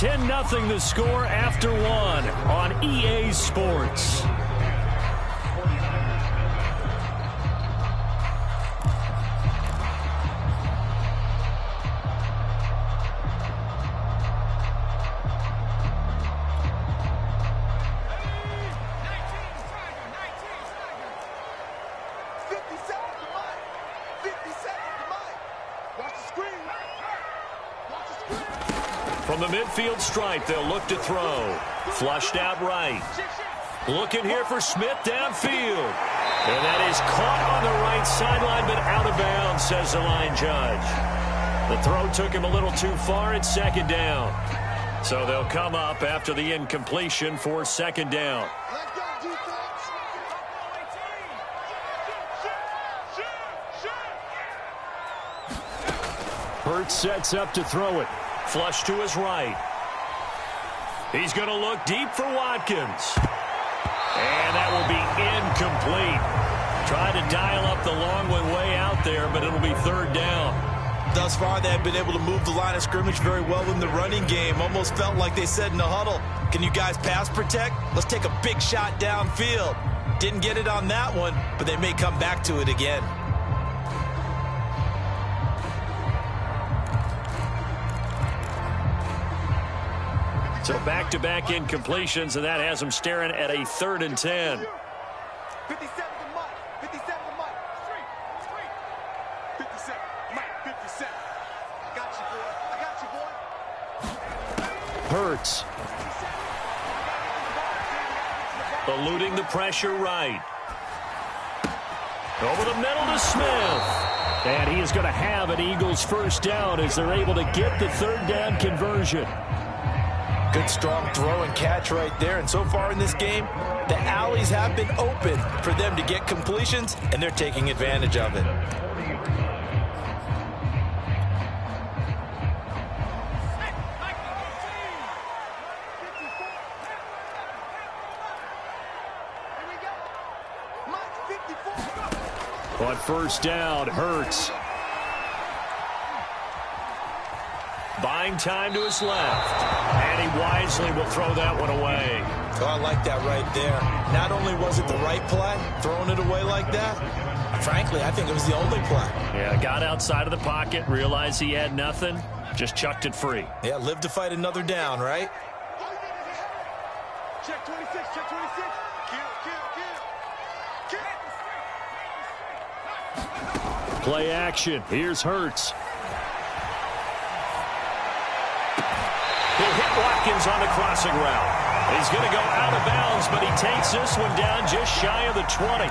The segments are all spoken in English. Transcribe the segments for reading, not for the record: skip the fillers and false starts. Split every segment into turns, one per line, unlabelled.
10-0 the score after one on EA Sports. From the midfield stripe, they'll look to throw. Flushed out right. Looking here for Smith downfield. And that is caught on the right sideline, but out of bounds, says the line judge. The throw took him a little too far. It's second down. So they'll come up after the incompletion for second down. Hurts sets up to throw it. Flush to his right. He's going to look deep for Watkins. And that will be incomplete. Tried to dial up the long one way out there, but it'll be third down.
Thus far, they have been able to move the line of scrimmage very well in the running game. Almost felt like they said in the huddle, can you guys pass protect? Let's take a big shot downfield. Didn't get it on that one, but they may come back to it again.
So back-to-back incompletions, and that has them staring at a 3rd and 10.
57 to Mike. 57 to Mike. 57. Mike, 57. I got you, boy. I got you, boy.
Hurts. Eluding the pressure right. Over the middle to Smith. And he is going to have an Eagles first down as they're able to get the third down conversion.
Good strong throw and catch right there. And so far in this game, the alleys have been open for them to get completions, and they're taking advantage of it.
On first down, Hurts. Buying time to his left. And he wisely will throw that one away.
Oh, I like that right there. Not only was it the right play, throwing it away like that, frankly, I think it was the only play.
Yeah, got outside of the pocket, realized he had nothing, just chucked it free.
Yeah, live to fight another down, right?
Check 26, check 26.
Play action. Here's Hurts. He'll hit Watkins on the crossing route. He's going to go out of bounds, but he takes this one down just shy of the 20.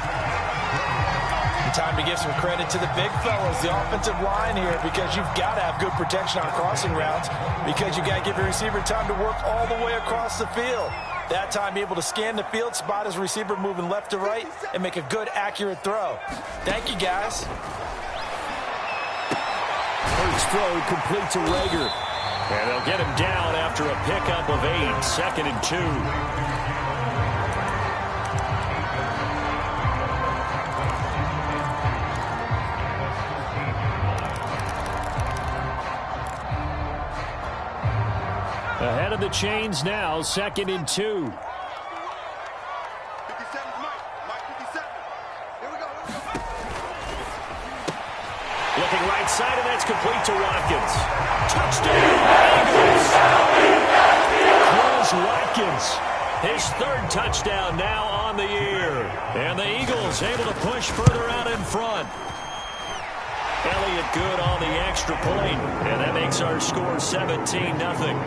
Time to give some credit to the big fellas, the offensive line here, because you've got to have good protection on crossing routes, because you got to give your receiver time to work all the way across the field. That time, be able to scan the field, spot his receiver moving left to right, and make a good, accurate throw. Thank you, guys.
Hurts throw complete to Rager. And they'll get him down after a pickup of 8, 2nd and 2. Ahead of the chains now, 2nd and 2.
57 Mike. Mike 57. Here we go.
Looking right side, and that's complete to Watkins. Touchdown, Eagles! Here's Watkins. His 3rd touchdown now on the year. And the Eagles able to push further out in front. Elliott good on the extra point. And that makes our score 17-0.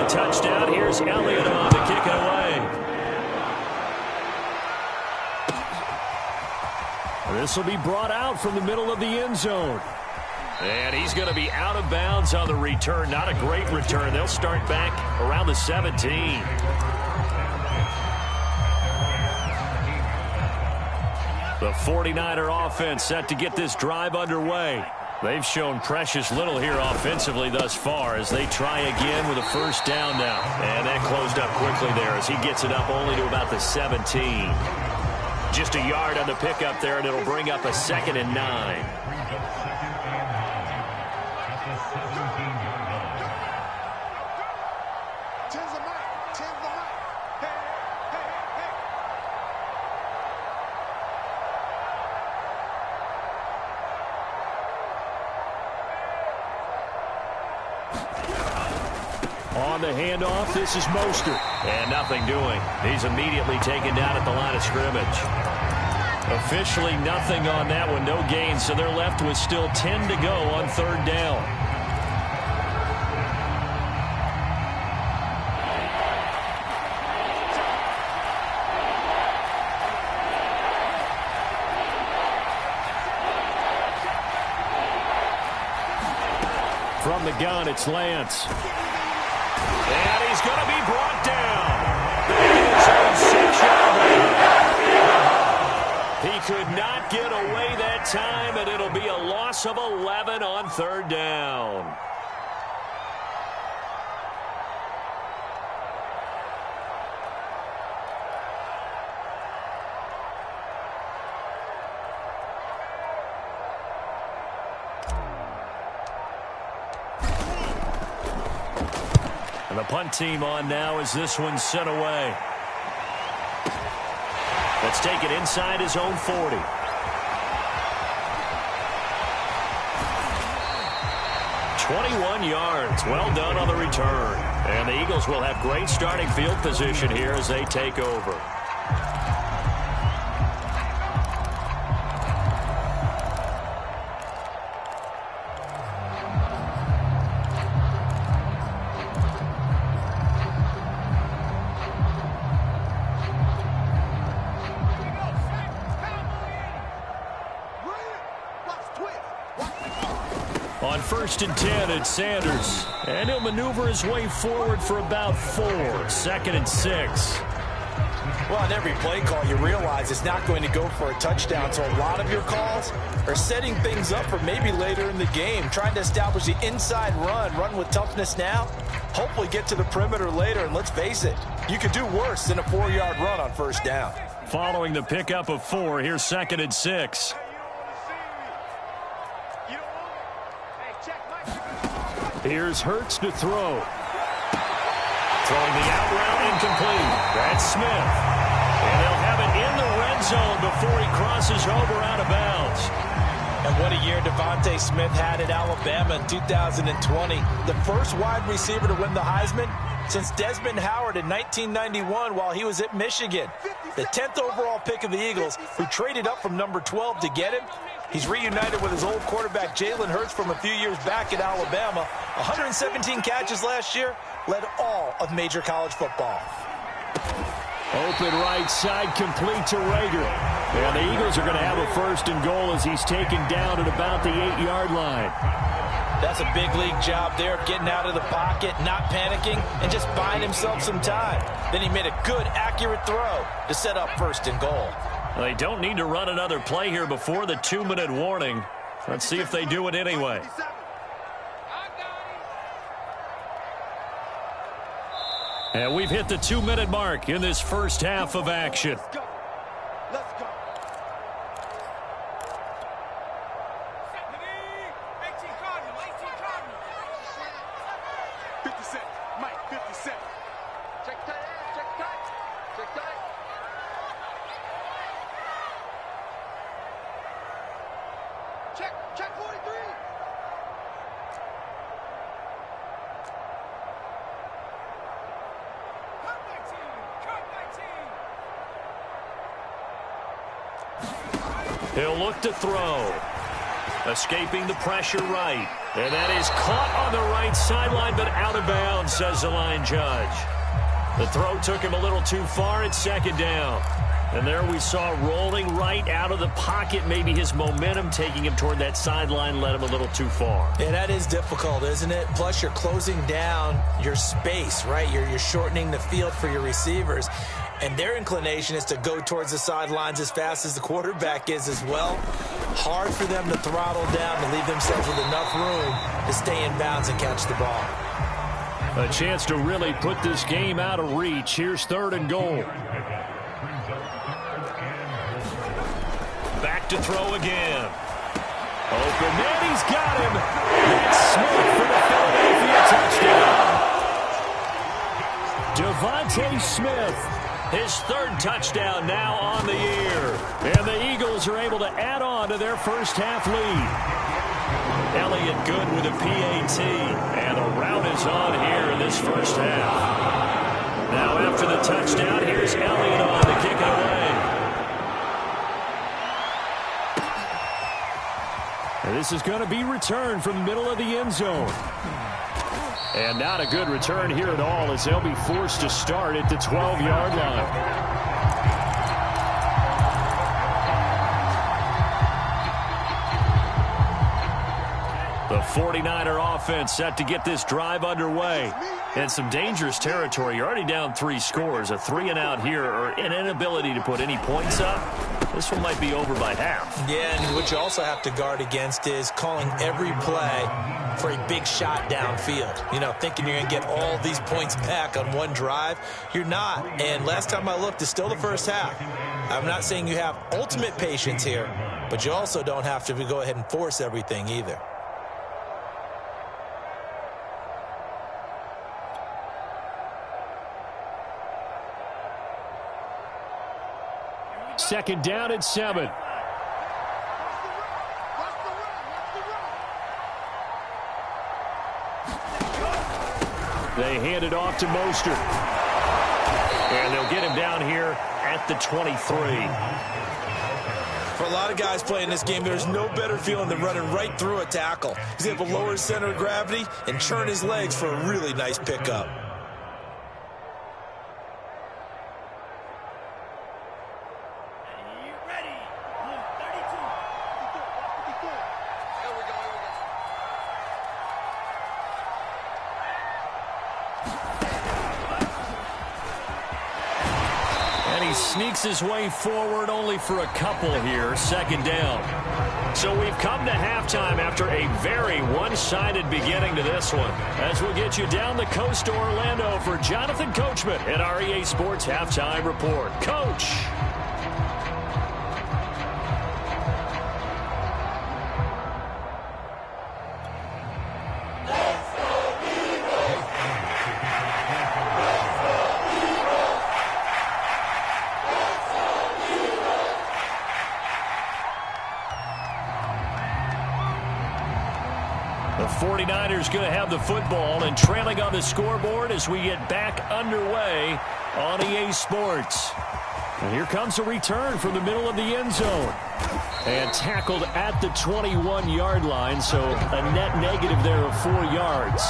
Touchdown. Here's Elliott on to kick it away. This will be brought out from the middle of the end zone. And he's going to be out of bounds on the return. Not a great return. They'll start back around the 17. The 49er offense set to get this drive underway. They've shown precious little here offensively thus far as they try again with a first down now. And that closed up quickly there as he gets it up only to about the 17. Just a yard on the pickup there, and it'll bring up a 2nd and 9. On the handoff, this is Mostert. And nothing doing. He's immediately taken down at the line of scrimmage. Officially nothing on that one, no gain, so they're left with still 10 to go on 3rd down. From the gun, it's Lance. And he's going to be brought down. He could not get away that time, and it'll be a loss of 11 on 3rd down. And the punt team on now as this one's sent away. Let's take it inside his own 40. yards. Well done on the return. And the Eagles will have great starting field position here as they take over. On 1st and 10, it's Sanders. And he'll maneuver his way forward for about 4. 2nd and 6.
Well, on every play call, you realize it's not going to go for a touchdown. So a lot of your calls are setting things up for maybe later in the game, trying to establish the inside run with toughness now, hopefully get to the perimeter later. And let's face it, you could do worse than a 4-yard run on 1st down.
Following the pickup of 4, here's 2nd and 6. Here's Hurts to throw. Throwing the out route incomplete. That's Smith. And they'll have it in the red zone before he crosses over out of bounds.
And what a year Devontae Smith had at Alabama in 2020. The first wide receiver to win the Heisman since Desmond Howard in 1991 while he was at Michigan. The 10th overall pick of the Eagles, who traded up from number 12 to get him. He's reunited with his old quarterback Jalen Hurts from a few years back at Alabama. 117 catches last year, led all of major college football.
Open right side, complete to Rager. And the Eagles are going to have a 1st and goal as he's taken down at about the 8-yard line.
That's a big league job there of getting out of the pocket, not panicking, and just buying himself some time. Then he made a good, accurate throw to set up 1st and goal.
They don't need to run another play here before the 2-minute warning. Let's see if they do it anyway. And we've hit the 2-minute mark in this first half of action.
Let's go. 57, Mike, 57. Check tight, check tight, check tight. Check 43.
He'll look to throw. Escaping the pressure right. And that is caught on the right sideline, but out of bounds, says the line judge. The throw took him a little too far at 2nd down. And there we saw rolling right out of the pocket. Maybe his momentum taking him toward that sideline led him a little too far.
Yeah, that is difficult, isn't it? Plus, you're closing down your space, right? You're shortening the field for your receivers. and their inclination is to go towards the sidelines as fast as the quarterback is as well. Hard for them to throttle down to leave themselves with enough room to stay in bounds and catch the ball.
A chance to really put this game out of reach. Here's 3rd and goal. Back to throw again. Open man, he's got him. That's Smith for the Philadelphia touchdown. Devontae Smith, his 3rd touchdown now on the year. And the Eagles are able to add on to their first half lead. Elliott good with a PAT. And the rout is on here in this first half. Now after the touchdown, here's Elliott on to kick it away. And this is going to be returned from the middle of the end zone. And not a good return here at all, as they'll be forced to start at the 12-yard line. The 49er offense set to get this drive underway. And some dangerous territory. You're already down 3 scores. A 3-and-out here, or an inability to put any points up. This one might be over by half. Yeah, and what you also have to guard against is calling every play for a big shot downfield. You know, thinking you're going to get all these points back on one drive. You're not. And last time I looked, it's still the first half. I'm not saying you have ultimate patience here, but you also don't have to go ahead and force everything either. 2nd down and 7. They hand it off to Mostert. And they'll get him down here at the 23.
For a lot of guys playing this game, there's no better feeling than running right through a tackle. He's able to lower his center of gravity and churn his legs for a really nice pickup.
Sneaks his way forward only for a couple here. 2nd down. So we've come to halftime after a very one-sided beginning to this one. As we'll get you down the coast to Orlando for Jonathan Coachman at our EA Sports Halftime Report. Coach. The 49ers going to have the football and trailing on the scoreboard as we get back underway on EA Sports. And here comes a return from the middle of the end zone. And tackled at the 21-yard line, so a net negative there of 4 yards.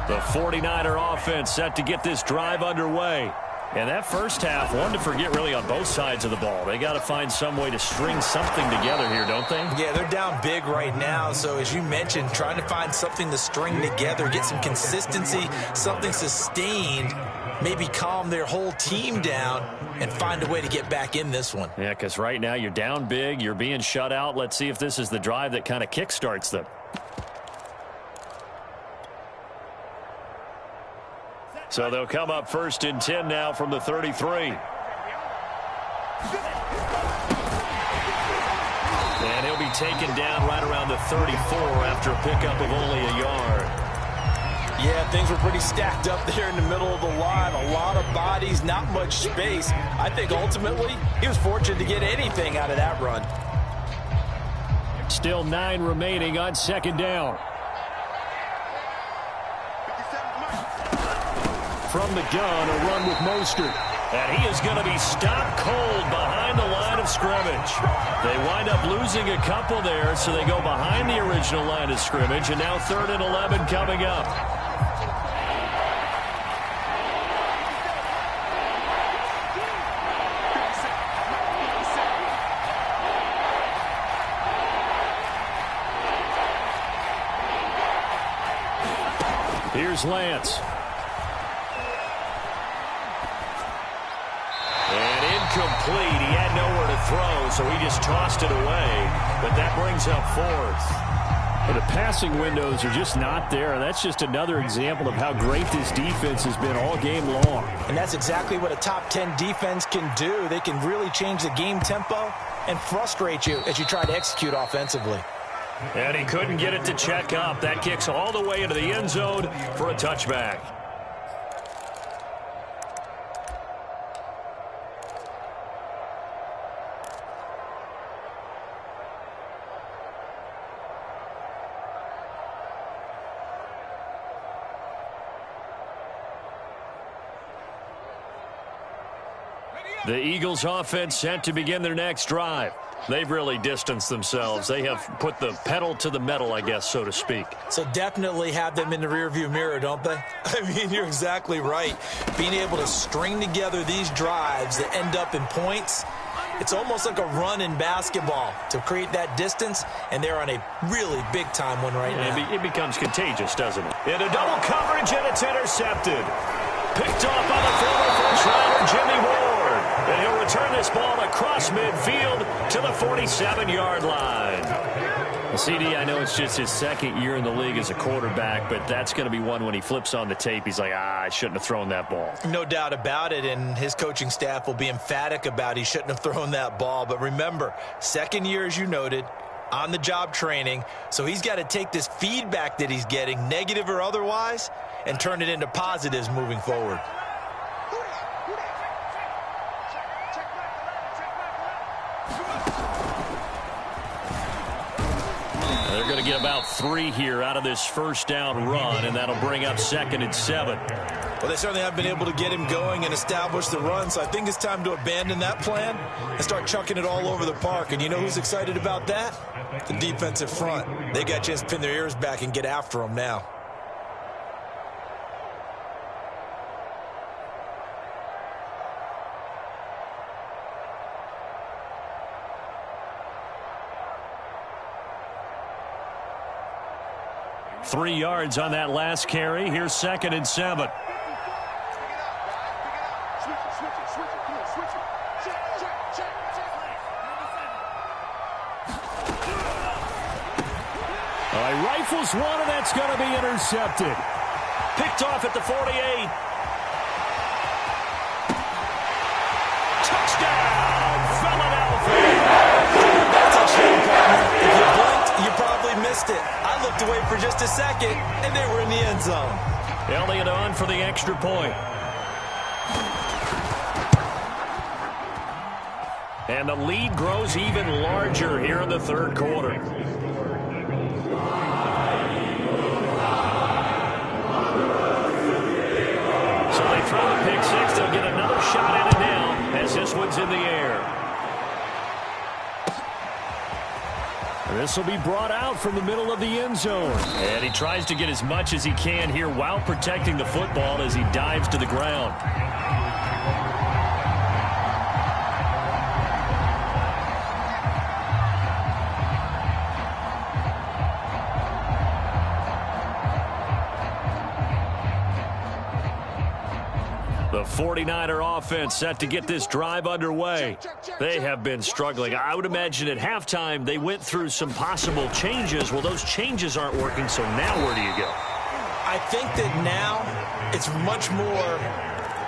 The 49er offense set to get this drive underway. And that first half, one to forget really on both sides of the ball. They got to find some way to string something together here, don't they?
Yeah, they're down big right now. So as you mentioned, trying to find something to string together, get some consistency, something sustained, maybe calm their whole team down and find a way to get back in this one.
Yeah, because right now you're down big, you're being shut out. Let's see if this is the drive that kind of kickstarts them. So they'll come up 1st and 10 now from the 33. And he'll be taken down right around the 34 after a pickup of only a yard.
Yeah, things were pretty stacked up there in the middle of the line. A lot of bodies, not much space. I think ultimately he was fortunate to get anything out of that run.
Still 9 remaining on 2nd down. From the gun, a run with Mostert. And he is going to be stopped cold behind the line of scrimmage. They wind up losing a couple there, so they go behind the original line of scrimmage, and now 3rd and 11 coming up. Here's Lance. And incomplete. He had nowhere to throw, so he just tossed it away. But that brings up fourth. Well, the passing windows are just not there. That's just another example of how great this defense has been all game long.
And that's exactly what a top 10 defense can do. They can really change the game tempo and frustrate you as you try to execute offensively.
And he couldn't get it to check up. That kicks all the way into the end zone for a touchback. The Eagles offense set to begin their next drive. They've really distanced themselves. They have put the pedal to the metal, I guess, so to speak.
So definitely have them in the rearview mirror, don't they? I mean, you're exactly right. Being able to string together these drives that end up in points, it's almost like a run in basketball to create that distance, and they're on a really big-time one right now.
It becomes contagious, doesn't it? In a double coverage, and it's intercepted. Picked off by the former first-rounder, Jimmy Ward. And he'll return this ball across midfield to the 47-yard line. CD, I know it's just his second year in the league as a quarterback, but that's going to be one when he flips on the tape. He's like, I shouldn't have thrown that ball.
No doubt about it, and his coaching staff will be emphatic about he shouldn't have thrown that ball. But remember, second year, as you noted, on-the-job training, so he's got to take this feedback that he's getting, negative or otherwise, and turn it into positives moving forward.
They're going to get about 3 here out of this first down run, and that'll bring up 2nd and 7.
Well, they certainly have been able to get him going and establish the run, so I think it's time to abandon that plan and start chucking it all over the park. And you know who's excited about that? The defensive front. They got a chance to pin their ears back and get after him now.
Three yards on that last carry. Here's 2nd and 7. All right, rifles one, and that's going to be intercepted. Picked off at the 48. Touchdown, Philadelphia.
That's a shame, partner. If you blinked, you probably missed it. I looked away for just a second, and they were in the end zone.
Elliott on for the extra point. And the lead grows even larger here in the third quarter. So they throw the pick six. They'll get another shot at it now as this one's in the air. This will be brought out from the middle of the end zone. And he tries to get as much as he can here while protecting the football as he dives to the ground. The 49er offense set to get this drive underway. They have been struggling. I would imagine at halftime they went through some possible changes. Well, those changes aren't working, so now where do you go?
I think that now it's much more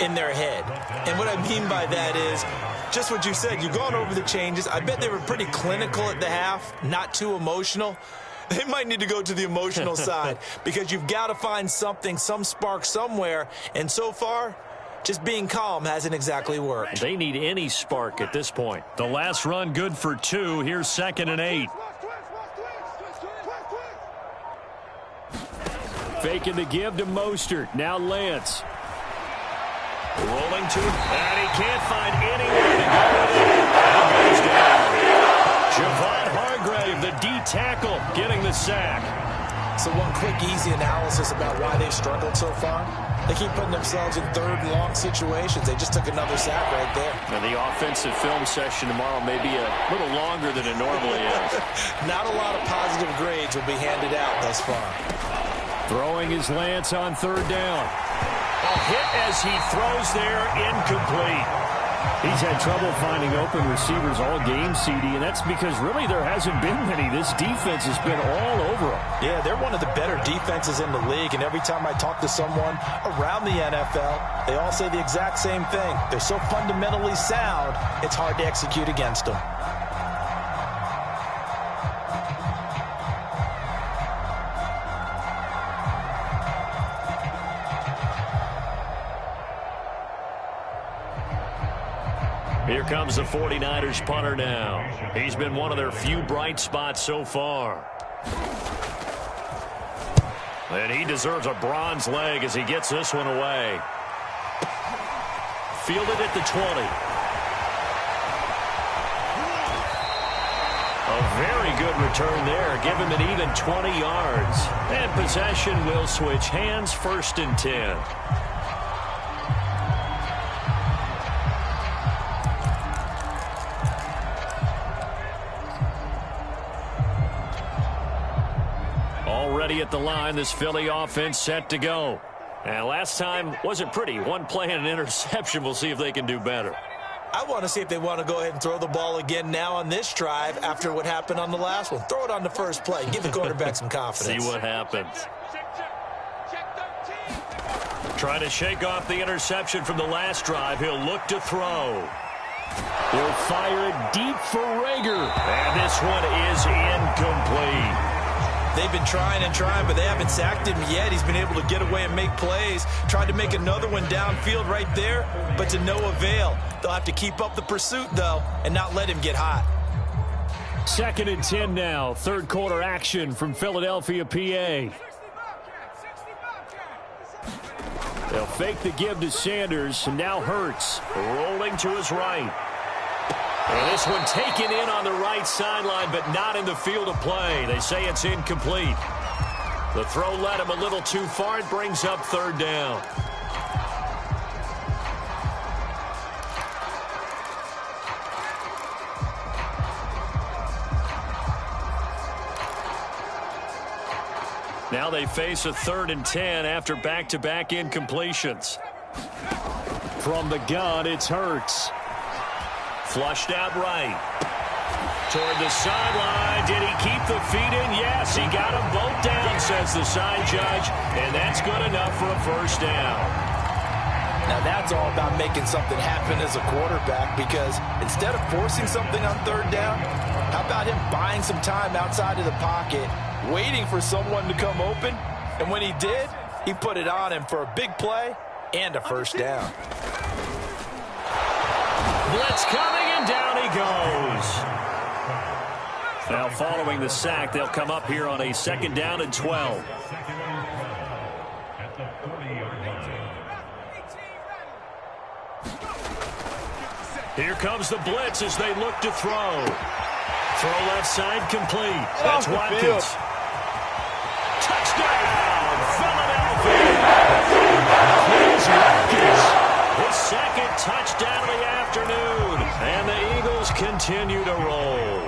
in their head. And what I mean by that is just what you said. You've gone over the changes. I bet they were pretty clinical at the half, not too emotional. They might need to go to the emotional side because you've got to find something, some spark somewhere. And so far, just being calm hasn't exactly worked.
They need any spark at this point. The last run good for 2. Here's 2nd and 8. Faking the give to Mostert. Now Lance. Rolling to it. And he can't find anywhere to go with it. And goes down. Javon Hargrave, the D tackle, getting the sack.
So one quick, easy analysis about why they've struggled so far. They keep putting themselves in third and long situations. They just took another sack right there.
And the offensive film session tomorrow may be a little longer than it normally is.
Not a lot of positive grades will be handed out thus far.
Throwing his lance on third down. A hit as he throws there, incomplete. He's had trouble finding open receivers all game, CD, and that's because really there hasn't been many. This defense has been all over them.
Yeah, they're one of the better defenses in the league, and every time I talk to someone around the NFL, they all say the exact same thing. They're so fundamentally sound, it's hard to execute against them.
Here comes the 49ers punter now. He's been one of their few bright spots so far. And he deserves a bronze leg as he gets this one away. Fielded at the 20. A very good return there. Give him an even 20 yards. And possession will switch hands, 1st and 10. Already at the line, this Philly offense set to go. And last time wasn't pretty. One play and an interception. We'll see if they can do better.
I want to see if they want to go ahead and throw the ball again now on this drive after what happened on the last one. Throw it on the first play. Give the quarterback some confidence.
See what happens. Trying to shake off the interception from the last drive. He'll look to throw. He'll fire it deep for Rager. And this one is incomplete.
They've been trying and trying, but they haven't sacked him yet. He's been able to get away and make plays. Tried to make another one downfield right there, but to no avail. They'll have to keep up the pursuit, though, and not let him get hot.
2nd and 10 now. Third quarter action from Philadelphia, PA. They'll fake the give to Sanders, and now Hurts rolling to his right. And this one taken in on the right sideline, but not in the field of play. They say it's incomplete. The throw led him a little too far. It brings up 3rd down. Now they face a 3rd and 10 after back-to-back incompletions. From the gun, it's Hurts. Flushed out right. Toward the sideline. Did he keep the feet in? Yes, he got them both down, says the side judge. And that's good enough for a 1st down.
Now that's all about making something happen as a quarterback, because instead of forcing something on 3rd down, how about him buying some time outside of the pocket, waiting for someone to come open? And when he did, he put it on him for a big play and a 1st down.
Blitz coming, and down he goes. Now following the sack, they'll come up here on a 2nd down and 12. Here comes the blitz as they look to throw. Throw left side complete. That's Watkins. Touchdown, Philadelphia. Here's Watkins. His 2nd touchdown of the afternoon. And the Eagles continue to roll.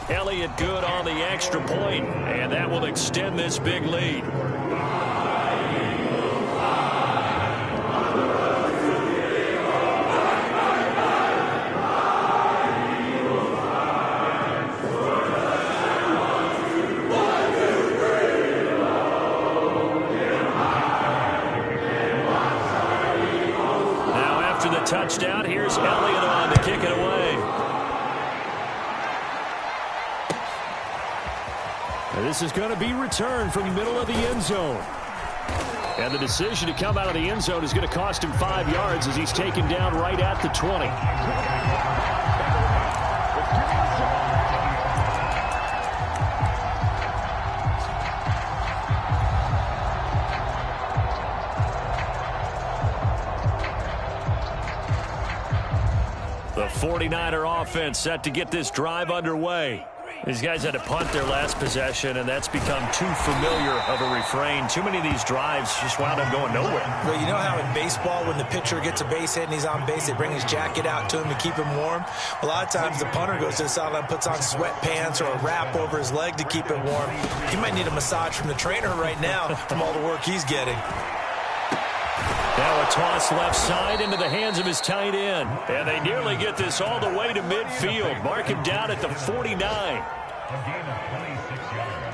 Elliott good on the extra point, and that will extend this big lead. Touchdown. Here's Elliott on to kick it away. And this is going to be returned from the middle of the end zone. And the decision to come out of the end zone is going to cost him 5 yards as he's taken down right at the 20. The 49er offense set to get this drive underway. These guys had to punt their last possession, and that's become too familiar of a refrain. Too many of these drives just wound up going nowhere.
Well, you know how in baseball, when the pitcher gets a base hit and he's on base, they bring his jacket out to him to keep him warm? A lot of times the punter goes to the sideline, puts on sweatpants or a wrap over his leg to keep him warm. He might need a massage from the trainer right now from all the work he's getting.
Now a toss left side into the hands of his tight end. And they nearly get this all the way to midfield. Mark him down at the 49.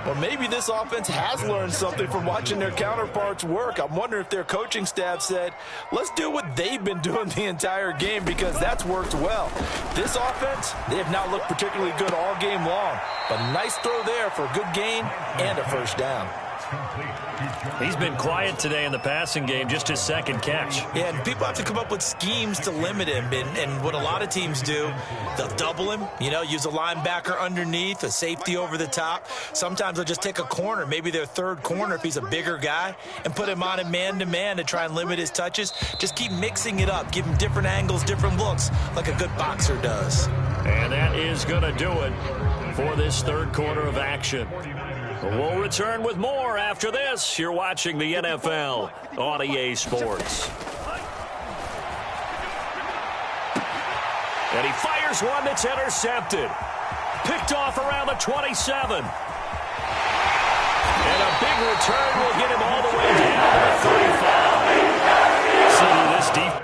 Well, maybe this offense has learned something from watching their counterparts work. I'm wondering if their coaching staff said, let's do what they've been doing the entire game, because that's worked well. This offense, they have not looked particularly good all game long. But nice throw there for a good gain and a first down.
He's been quiet today in the passing game, just his second catch.
Yeah, and people have to come up with schemes to limit him. And what a lot of teams do, they'll double him, use a linebacker underneath, a safety over the top. Sometimes they'll just take a corner, maybe their third corner if he's a bigger guy, and put him on a man-to-man to try and limit his touches. Just keep mixing it up, give him different angles, different looks, like a good boxer does.
And that is going to do it for this third quarter of action. We'll return with more after this. You're watching the NFL on EA Sports. And he fires one that's intercepted. Picked off around the 27. And a big return will get him all the way down to the 35. See, this defense